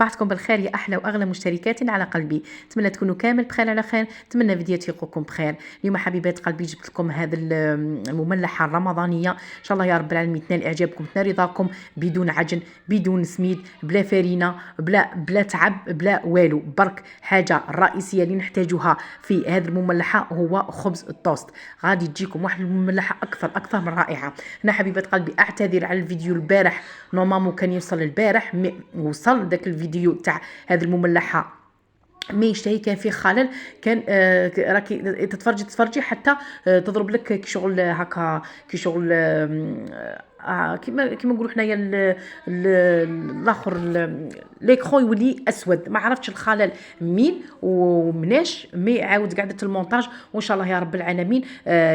صباحكم بالخير يا احلى واغلى مشتركات على قلبي. نتمنى تكونوا كامل بخير على خير، نتمنى فيديوهات يلقوكم بخير. اليوم حبيبات قلبي جبت لكم هذا المملحه الرمضانيه، ان شاء الله يا رب العالمين تنال اعجابكم تنال رضاكم، بدون عجن بدون سميد بلا فرينه بلا تعب بلا والو، برك حاجه الرئيسيه اللي نحتاجوها في هذه المملحه هو خبز التوست. غادي تجيكم واحد المملحه اكثر من رائعه. انا حبيبات قلبي اعتذر على الفيديو البارح، نورمالمون كان يوصل البارح وصل داك الفيديو تاع هذه المملحه مي يشتهي، كان فيه خلل، كان راكي تتفرجي حتى تضرب لك كي شغل هكا، كي شغل كيما نقولوا حنايا الاخر ليكرون يولي اسود، ما عرفتش الخلل مين ومناش، مي عاود قعدة المونتاج وان شاء الله يا رب العالمين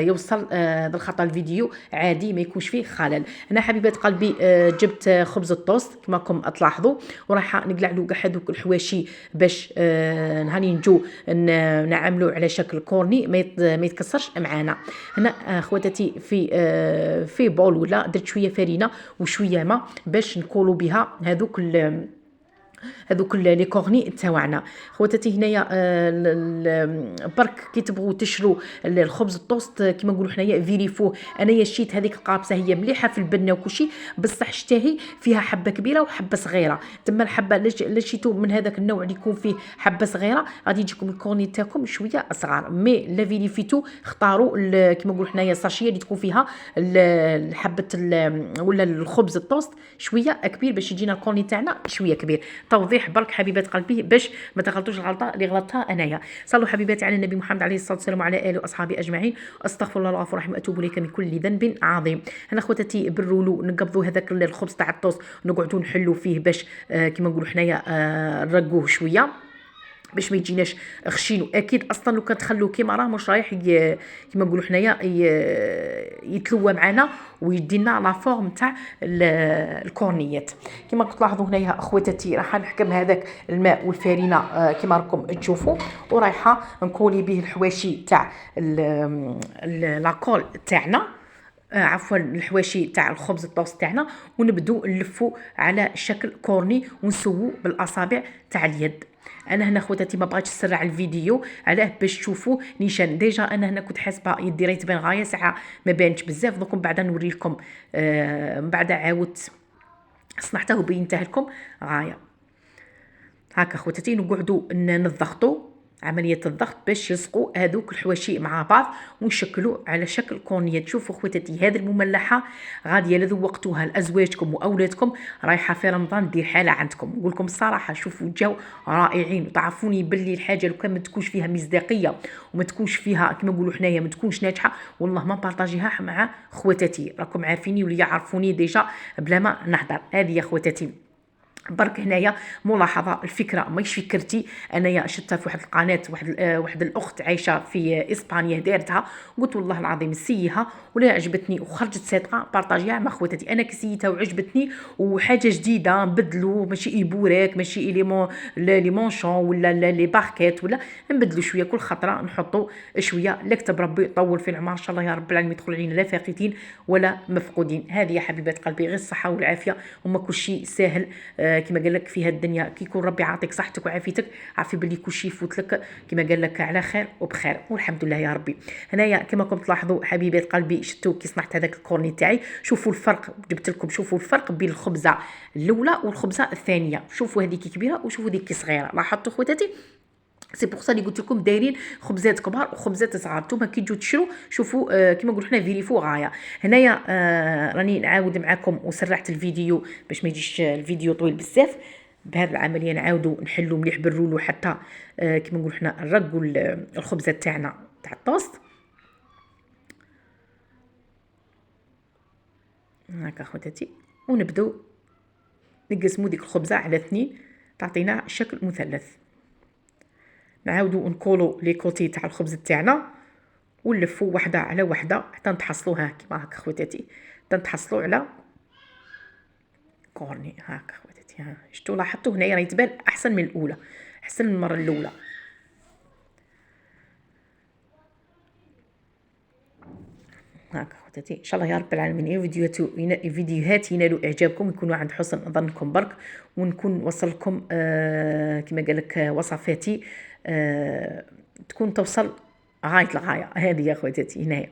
يوصل هذا الخطا الفيديو عادي ما يكونش فيه خلل. انا حبيبات قلبي جبت خبز التوست كما راكم تلاحظوا، وراح نقلع له كاع هذوك الحواشي باش نهاني نجو نعملو على شكل كورني ما يتكسرش معانا. هنا خواتاتي في بول ولا درت شويه فرينه وشويه ماء باش نكولو بها هذوك لي كورني تاعنا. خواتاتي هنايا برك كي تبغوا تشرو الخبز التوست كيما نقولوا حنايا فيريفوه. انايا شيت هذيك القابسه هي مليحه في البنه وكلشي، بصح اشتهي فيها حبه كبيره وحبه صغيره، تما الحبه لا شيتو من هذاك النوع اللي يكون فيه حبه صغيره غادي يجيكم الكورني تاعكم شويه صغار. مي لا فيريفيتو اختاروا كيما نقولوا حنايا الساشيه اللي تكون فيها حبه ولا الخبز التوست شويه كبير باش يجينا الكورني تاعنا شويه كبير. توضيح برك حبيبات قلبي باش ما تغلطوش الغلطه اللي غلطتها انايا. صلوا حبيباتي على النبي محمد عليه الصلاه والسلام وعلى اله واصحابه اجمعين. استغفر الله الغفور الرحيم واتوب اليك من كل ذنب عظيم. هنا خواتاتي بالرولو نقبضوا هذاك الخبز تاع الطوست ونقعدوا نحلوا فيه باش كيما نقولوا حنايا نرقوه شويه باش ما يجيناش خشين. اكيد اصلا لو كان تخلوه كيما راه مش رايح كيما نقولوا حنايا يتلوى معنا ويدينا لا فورم تاع الكورنيات. كيما كتلاحظوا هنايا اخواتاتي راح نحكم هذاك الماء والفارينه كيما راكم تشوفوا، ورايحه نكولي به الحواشي تاع لاكول تاعنا، عفوا الحواشي تاع الخبز الطوست تاعنا، ونبدو نلفو على شكل كورني ونسوو بالاصابع تاع اليد. انا هنا خواتاتي ما بغيتش نسرع الفيديو علاه باش تشوفوا نيشان. ديجا انا هنا كنت حاسبه يدي راه تبان غايه ساعه ما بانتش بزاف، دوك من بعد نوري لكم من بعد عاودت صنعته وبينته لكم غايه هكا. خواتاتي نقعدوا نضغطوا عمليه الضغط باش يلصقوا هذوك الحواشي مع بعض ونشكلوا على شكل كورنيات. شوفوا خواتاتي هذه المملحه غاديه لذو وقتوها لازواجكم واولادكم، رايحه في رمضان دير حاله عندكم. نقول لكم الصراحه شوفوا جاو رائعين، وتعرفوني باللي الحاجه لو كان ما تكونش فيها مصداقيه وما تكونش فيها كما نقولوا حنايا ما تكونش ناجحه والله ما بارطاجيها مع خواتاتي. راكم عارفيني واللي يعرفوني ديجا بلا ما نهضر. هذه يا خواتاتي برك هنايا ملاحظه، الفكره ماهيش فكرتي انايا، شفتها في واحد القناه واحد الاخت عايشه في اسبانيا دارتها، قلت والله العظيم نسيها ولا عجبتني وخرجت صادقه بارطاجيها مع خواتاتي. انا كسيتها وعجبتني وحاجه جديده نبدلوا، ماشي ايبوريك ماشي لي مونشون ولا لي باركيت، ولا نبدلوا شويه كل خطره نحطوا شويه. لكتب ربي يطول في العمر ان شاء الله يا رب العالمين، يدخل علينا لا فاقدين ولا مفقودين. هذه يا حبيبات قلبي غير الصحه والعافيه، وما كل شيء ساهل كما قال لك في هذه الدنيا. كي يكون ربي عاطيك صحتك وعافيتك عارفي باللي كل شيء يفوت لك كما قال لك على خير وبخير، والحمد لله يا ربي. هنايا كما راكم تلاحظوا حبيبات قلبي شفتوا كي صنعت هذاك الكورني تاعي، شوفوا الفرق جبت لكم، شوفوا الفرق بين الخبزه الاولى والخبزه الثانيه، شوفوا هذيك كبيره وشوفوا ديك صغيره. لاحظتوا خواتاتي سي بوغ سا اللي قلت لكم دايرين خبزات كبار وخبزات صغار. نتوما كي تجوا تشرو شوفوا كيما نقولوا حنا فيريفو غايه. هنايا راني نعاود معكم وسرعت الفيديو باش ما يجيش الفيديو طويل بزاف. بهذه العمليه نعاودوا نحلوا مليح بالرولو حتى كيما نقولوا حنا نرقوا الخبزات تاعنا تاع الطوست هكا خواتاتي، ونبداو نقسموا ديك الخبزه على 2 تعطينا شكل مثلث. نعاودوا نكولو لي كوتي تاع الخبز تاعنا ونلفوا وحده على وحده حتى نتحصلوها كيما هكا خواتاتي، حتى نتحصلوا على كورني هكا خواتاتي. شفتوا لاحظتوا هنايا راهي تبان احسن من الاولى، احسن من المره الاولى هكا خواتاتي. خواتاتي ان شاء الله يا رب العالمين الفيديوهات ينالوا اعجابكم، يكونوا عند حسن ظنكم برك، ونكون وصل لكم كما قال لك وصفاتي تكون توصل غايه الغايه. هذه يا خواتاتي هنايا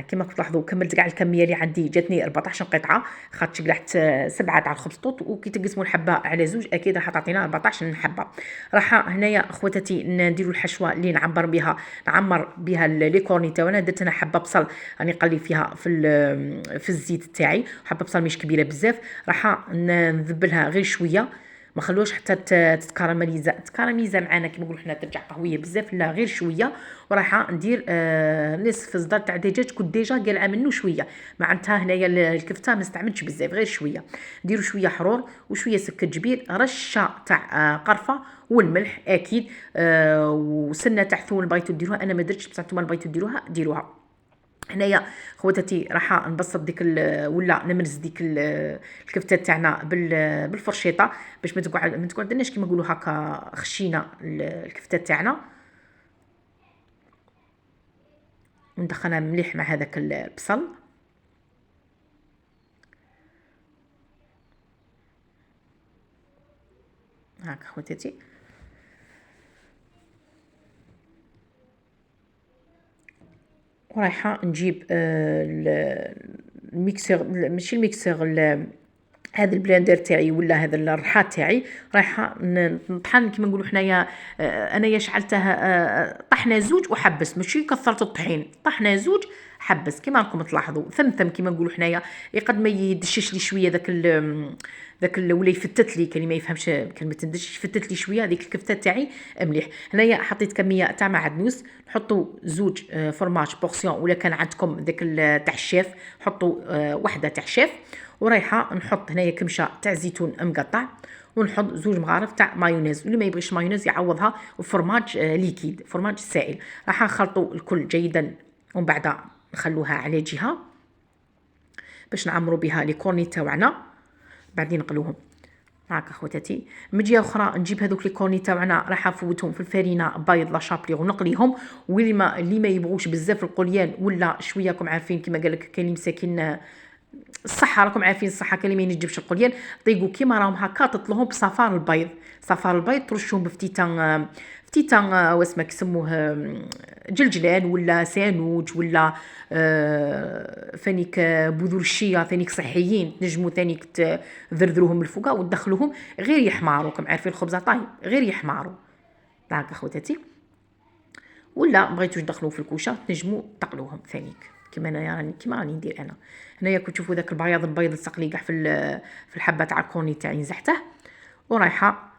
كما تلاحظوا كملت كاع الكميه اللي عندي، جاتني 14 قطعه، خاطش قلعت 7 تاع الخبز طوط، وكي تقسموا الحبه على زوج اكيد راح تعطينا 14 حبه. راح هنايا خواتاتي نديروا الحشوه اللي نعمر بها لي كورني تاعنا. درت انا حبه بصل راني نقلي فيها في الزيت تاعي، حبه بصل مش كبيره بزاف، راح نذبلها غير شويه، ما خلوش حتى تكراميزا معانا كيما نقولوا حنا ترجع قهويه بزاف، لا غير شويه. ورايحه ندير نصف صدر تاع دجاج كنت ديجا قالعه منه شويه، معناتها هنايا الكفته ما استعملتش بزاف غير شويه. ديروا شويه حرور وشويه سكر جبير، رشه تاع قرفه والملح اكيد، وسنه تاع ثوم بغيتو ديروها، انا ما درتش بصح نتوما بغيتو ديروها. هنايا خواتاتي راح نبسط ولا نمرز الكفته تاعنا بالفرشيطه باش ما تقعدناش كيما نقولوا هكا خشينه الكفته تاعنا. ندخلها مليح مع هذاك البصل. هاك خواتاتي ورايحه نجيب الميكسور، ماشي الميكسور، هذا البلندر تاعي ولا هذا الرحات تاعي، رايحه نطحن كيما نقولوا حنايا. انايا شعلته طحنه زوج وحبس، ماشي كثرت الطحين، طحنه زوج حبس كيما راكم تلاحظوا، ثمثم كيما نقولوا حنايا، يقد ما يدشش لي شويه ذاك ولا يفتت لي، كان ما يفهمش كلمه تندش، يفتت لي شويه هذيك الكفته تاعي مليح. هنايا حطيت كميه تاع معدنوس، نحطوا زوج فرماج بورسيون، ولا كان عندكم ذاك تاع الشيف حطوا وحده تاع الشيف. ورايحه نحط هنايا كمشه تاع زيتون مقطع، ونحط زوج مغارف تاع مايونيز، واللي ما يبغيش مايونيز يعوضها وفرماج ليكيد، فرماج سائل. راح نخلطوا الكل جيدا، ومن بعد نخلوها على جهه باش نعمروا بها لي كورني تاعنا، بعدين نقلوهم. هاكا خواتاتي من جهه اخرى نجيب هذوك لي كورني تاعنا، راح نفوتهم في الفرينه بيض لا شابلي ونقليهم. واللي ما يبغوش بزاف القليان ولا شويه، راكم عارفين كيما قال لك كاين مساكين الصحه، راكم عارفين الصحه كاين اللي ما ينجبش القليان، طيقوا كيما راهم هكا تطلوهم بصفار البيض، ترشوهم فتيتان واسمك يسموه جلجلان ولا سانوج ولا ثانيك بذور الشيا، ثانيك صحيين، تنجموا ثانيك تذرذروهم الفوقه وتدخلوهم غير يحماروا، راكم عارفين الخبزه طايب غير يحماروا. هاكا خواتاتي، ولا بغيتوش تدخلوهم في الكوشه تنجموا تقلوهم ثانيك كيما انا كيما راني ندير انا. هنايا كي تشوفوا داك البيض لصق لي كاع في الحبه تاع الكورني تاعي نزحته، ورايحه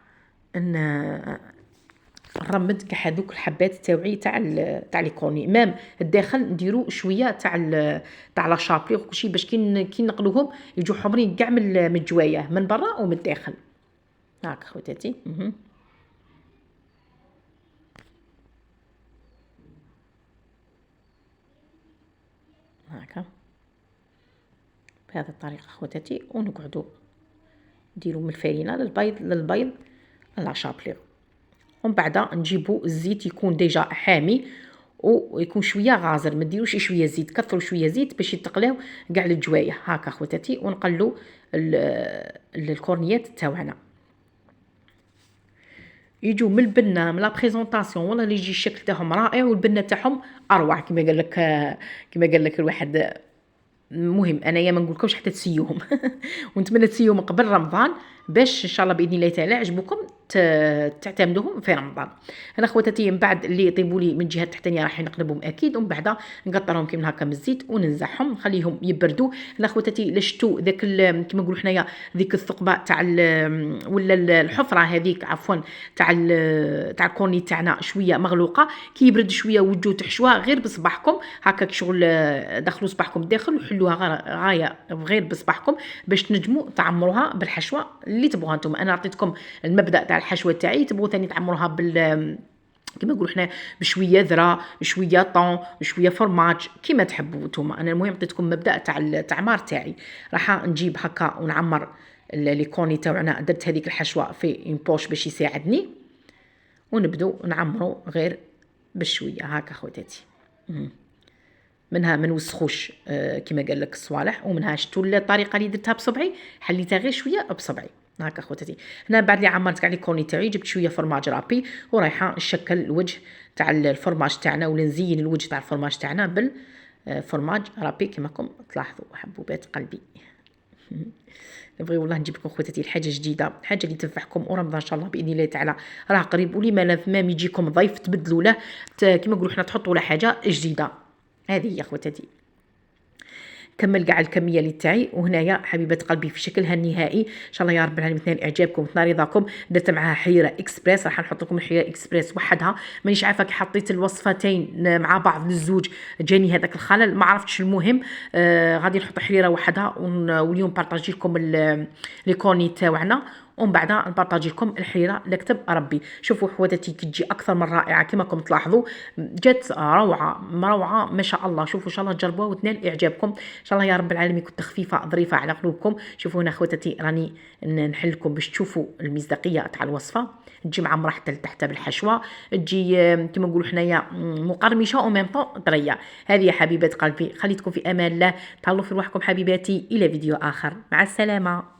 نرمد كاع هذوك الحبات تاوعي تاع لي كورني، مام الداخل نديرو شويه تاع لا شابلي وكلشي، باش كي نقلوهم يجوا حمرين كاع من الجوايه، من برا ومن الداخل. هاك خواتاتي هاكا بهذه الطريقه خواتاتي، ونقعدوا نديروا من الفرينه للبيض لا شابلي. ومن بعد نجيبوا الزيت يكون ديجا حامي ويكون شويه غازر، ما ديروش شويه زيت، كثروا شويه زيت باش يتقلاو كاع الجوايه. هاكا خواتاتي، ونقلوا الكورنيات تاعنا يجوا من البنه من لا بريزونطاسيون، والله اللي يجي الشكل تاعهم رائع، والبنه تاعهم اروع كما قال لك الواحد. المهم انايا ما نقولكمش حتى تسيوهم ونتمنى تسيوهم قبل رمضان باش ان شاء الله باذن الله تعالى عجبكم تعتمدوهم في رمضان. انا خواتاتي من بعد اللي يطيبوا لي من الجهه التحتانيه راح نقلبهم اكيد، ومن بعد نقطرهم كيما هكا من الزيت وننزعهم نخليهم يبردوا. انا خواتاتي لشتو ذاك كيما نقولوا حنايا ذيك الثقبه تاع ولا الحفره هذيك عفوا تاع الكورني تاعنا شويه مغلوقه، كي يبرد شويه وجو تحشوها غير بصباحكم هكاك شغل، دخلوا صباحكم الداخل وحلوها غايه غير بصباحكم باش تنجموا تعمروها بالحشوه اللي تبغوها انتم. انا عطيتكم المبدا تاع الحشوه تاعي، تبغوا ثاني تعمروها كما نقولوا حنا بشويه ذره، بشويه طون، بشويه فرماج كيما تحبوا نتوما. انا المهم عطيتكم مبدا تاع التعمار تاعي. راح نجيب هكا ونعمر لي كوني تاعنا، درت هذيك الحشوه في اون بوش باش يساعدني، ونبدو نعمرو غير بشويه هكا خواتاتي. منها ما نوسخوش كما قال لك الصوالح، ومنها شفتوا الطريقه اللي درتها بصبعي، حليتها غير شويه بصبعي هاكا خواتاتي. هنا بعد لي عمرت كاع لي كورني تاعي، جبت شويه فرماج رابي ورايحه نشكل الوجه تاع الفرماج تاعنا، ولا نزين الوجه تاع الفرماج تاعنا بالفرماج رابي كما راكم تلاحظوا حبوبات قلبي. نبغي والله نجيب لكم خواتاتي الحاجه جديده، حاجه اللي تنفعكم، ورمضان ان شاء الله باذن الله تعالى راه قريب، ولما ما يجيكم ضيف تبدلوا له كما نقولوا حنا تحطوا له حاجه جديده. هذه هي خواتاتي. كمل كاع الكميه اللي تاعي، وهنايا حبيبه قلبي في شكلها النهائي ان شاء الله يا رب العالمين تنال اعجابكم وتنال رضاكم. درت معها حيره اكسبريس، راح نحط لكم الحيره اكسبريس وحدها، مانيش عارفه كي حطيت الوصفتين مع بعض للزوج جاني هذاك الخلل، ما عرفتش. المهم غادي نحط حريره وحدها، واليوم بارطاجي لكم لي كورني تاعنا، ومن بعد نبارطاجي لكم الحريره اللي كتب ربي. شوفوا حواتاتي كتجي اكثر من رائعه كما راكم تلاحظوا، جات روعه مروعه ما شاء الله. شوفوا ان شاء الله تجربوها وتنال اعجابكم ان شاء الله يا رب العالمين، كنت خفيفه ظريفه على قلوبكم. شوفوا هنا خواتاتي راني نحل لكم باش تشوفوا المصداقيه تاع الوصفه، تجي معمره حتى لتحت بالحشوه، تجي كما نقولوا حنايا مقرمشه او ميم طون طريه. هذه يا حبيبات قلبي، خليتكم في امان الله، تهلاو في رواحكم حبيباتي، الى فيديو اخر، مع السلامه.